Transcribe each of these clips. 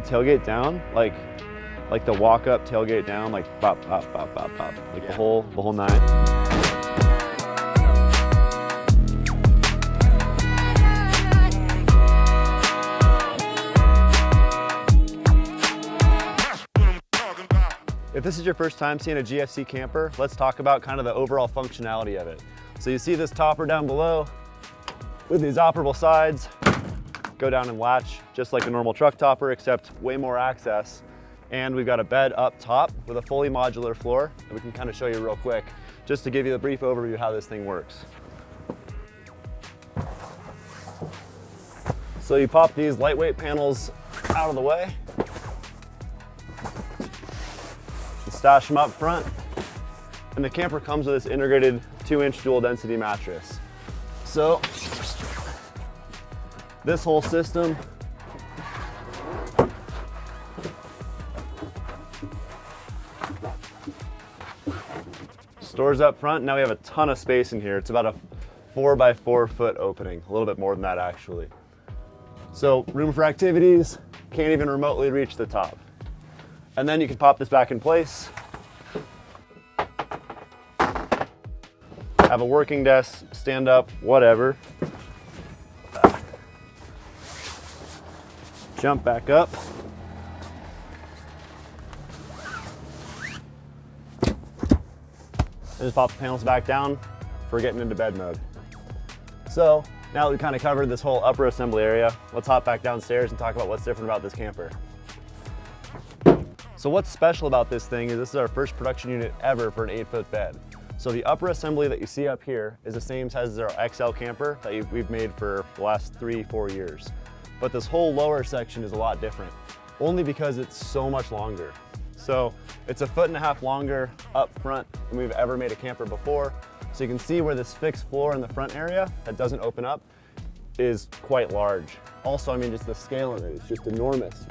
tailgate down, like the walk up tailgate down, like bop, bop, bop, bop, bop, like the whole nine. If this is your first time seeing a GFC camper, let's talk about kind of the overall functionality of it. So you see this topper down below with these operable sides, go down and latch just like a normal truck topper, except way more access. And we've got a bed up top with a fully modular floor that we can kind of show you real quick, just to give you the brief overview of how this thing works. So you pop these lightweight panels out of the way, stash them up front, and the camper comes with this integrated 2-inch dual density mattress. So this whole system stores up front. Now we have a ton of space in here. It's about a 4 by 4 foot opening, a little bit more than that actually. So room for activities, can't even remotely reach the top. And then you can pop this back in place. Have a working desk, stand up, whatever. Jump back up. And just pop the panels back down for getting into bed mode. So now that we kind of covered this whole upper assembly area, let's hop back downstairs and talk about what's different about this camper. So what's special about this thing is this is our first production unit ever for an 8-foot bed. So the upper assembly that you see up here is the same size as our XL camper that we've made for the last 3-4 years. But this whole lower section is a lot different, only because it's so much longer. So it's 1.5 feet longer up front than we've ever made a camper before. So you can see where this fixed floor in the front area that doesn't open up is quite large. Also, I mean, just the scale of it is just enormous.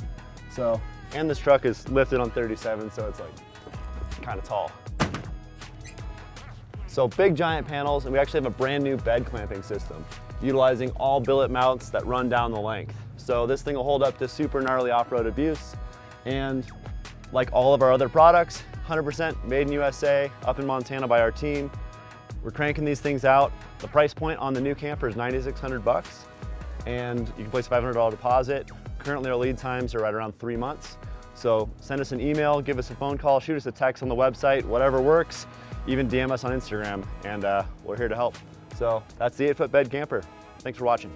So, and this truck is lifted on 37, so it's like kind of tall. So big giant panels, and we actually have a brand new bed clamping system, utilizing all billet mounts that run down the length. So this thing will hold up to super gnarly off-road abuse. And like all of our other products, 100% made in USA, up in Montana by our team. We're cranking these things out. The price point on the new camper is $9,600, and you can place a $500 deposit. Currently our lead times are right around 3 months. So send us an email, give us a phone call, shoot us a text on the website, whatever works. Even DM us on Instagram, and we're here to help. So that's the 8-foot bed camper. Thanks for watching.